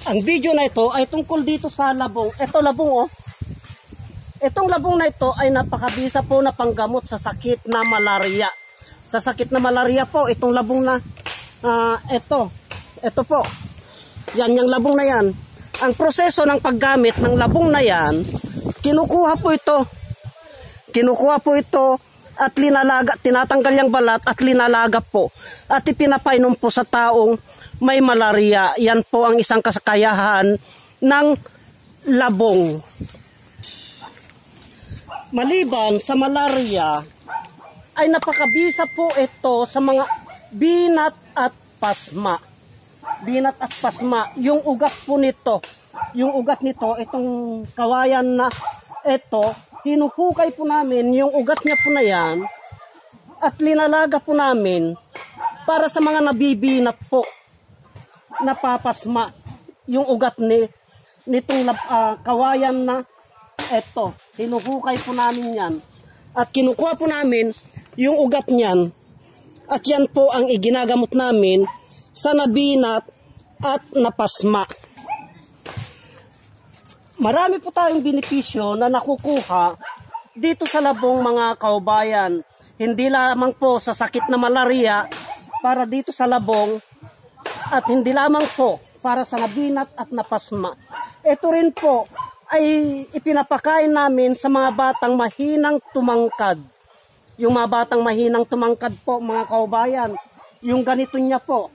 Ang video na ito ay tungkol dito sa labong. Ito labong oh. Itong labong na ito ay napakabisa po na panggamot sa sakit na malaria. Sa sakit na malaria po, itong labong na ito po. Yan, yung labong na yan. Ang proseso ng paggamit ng labong na yan, kinukuha po ito. Kinukuha po ito at linalaga, tinatanggal yung balat at linalaga po. At ipinapainom po sa taong may malaria. Yan po ang isang kasakayahan ng labong. Maliban sa malaria, ay napakabisa po ito sa mga binat at pasma. Binat at pasma, yung ugat po nito, itong kawayan na ito, hinuhukay po namin yung ugat niya po na yan at linalaga po namin para sa mga nabibinat po, napapasma yung ugat nitong kawayan na ito. Hinuhukay po namin yan at kinukuha po namin yung ugat niyan at yan po ang iginagamot namin sa nabinat at napasma. Marami po tayong benepisyo na nakukuha dito sa labong mga kaubayan. Hindi lamang po sa sakit na malaria para dito sa labong at hindi lamang po para sa nabinat at napasma. Ito rin po ay ipinapakain namin sa mga batang mahinang tumangkad. Yung mga batang mahinang tumangkad po mga kaubayan, yung ganito niya po.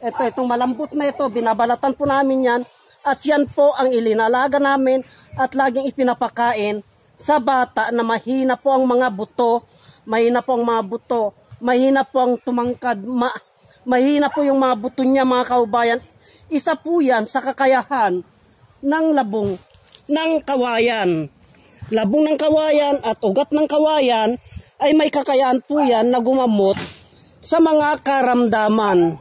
Itong malambot na ito, binabalatan po namin yan. At yan po ang ilinalaga namin at laging ipinapakain sa bata na mahina po ang mga buto, mahina po ang mga buto, mahina po ang tumangkad, mahina po yung mga buto niya mga kaubayan. Isa po yan sa kakayahan ng labong ng kawayan. Labong ng kawayan at ugat ng kawayan ay may kakayahan po yan na gumamot sa mga karamdaman.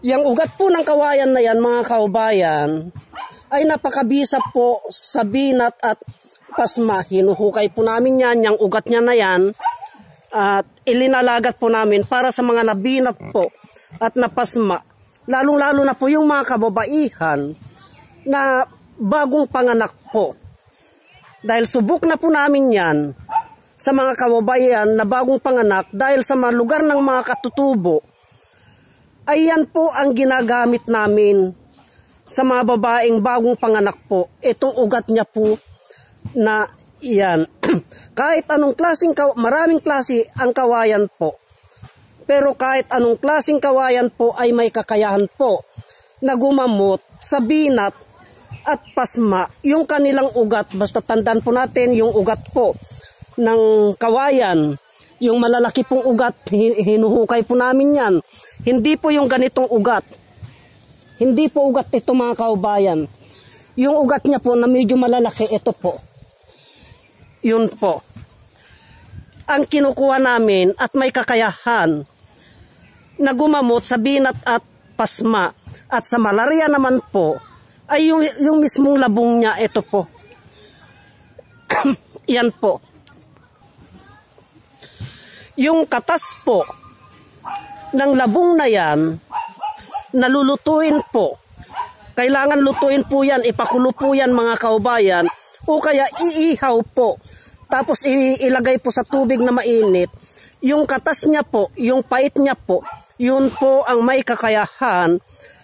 Yang ugat po ng kawayan na yan mga kaubayan ay napakabisa po sa binat at pasma. Hinuhukay po namin yan, yung ugat niya na yan at ilinalagat po namin para sa mga nabinat po at napasma. Lalong-lalo na po yung mga kababaihan na bagong panganak po. Dahil subok na po namin yan sa mga kababayan na bagong panganak dahil sa mga lugar ng mga katutubo. Ayan po ang ginagamit namin sa mga babaeng bagong panganak po. Itong ugat niya po na iyan. Kahit anong klaseng, maraming klase ang kawayan po. Pero kahit anong klaseng kawayan po ay may kakayahan po na gumamot sa binat at pasma. Yung kanilang ugat, basta tandaan po natin yung ugat po ng kawayan. Yung malalaki pong ugat, hinuhukay po namin yan. Hindi po yung ganitong ugat. Hindi po ugat ito mga kaubayan. Yung ugat niya po na medyo malalaki, ito po. Yun po. Ang kinukuha namin at may kakayahan na gumamot sa binat at pasma. At sa malaria naman po, ay yung mismong labong niya, ito po. Yan po. Yung katas po ng labong na yan, nalulutuin po. Kailangan lutuin po yan, ipakulo po yan mga kaubayan, o kaya iihaw po. Tapos ilagay po sa tubig na mainit. Yung katas niya po, yung pait niya po, yun po ang may kakayahan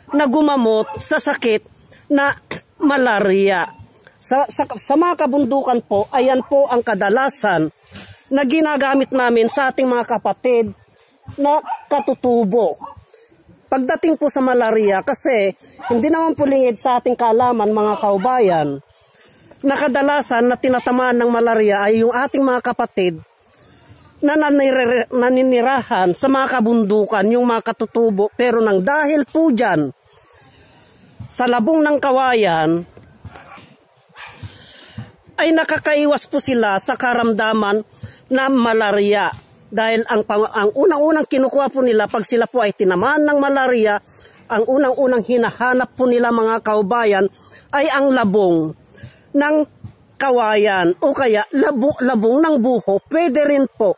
na gumamot sa sakit na malaria. Sa mga kabundukan po, ayan po ang kadalasan na ginagamit namin sa ating mga kapatid na katutubo. Pagdating po sa malaria, kasi hindi naman po lingid sa ating kaalaman mga kaubayan, na kadalasan na tinatamaan ng malaria ay yung ating mga kapatid na naninirahan sa mga kabundukan, yung mga katutubo. Pero nang dahil po dyan, sa labong ng kawayan, ay nakakaiwas po sila sa karamdaman na malaria. Dahil ang unang-unang kinukuha po nila pag sila po ay tinamaan ng malaria, ang unang-unang hinahanap po nila mga kaubayan ay ang labong ng kawayan o kaya labong ng buho. Pwede rin po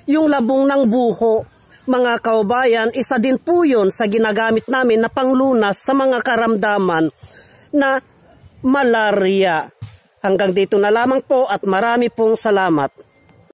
yung labong ng buho mga kaubayan, isa din po yun sa ginagamit namin na panglunas sa mga karamdaman na malaria. Hanggang dito na lamang po at marami pong salamat.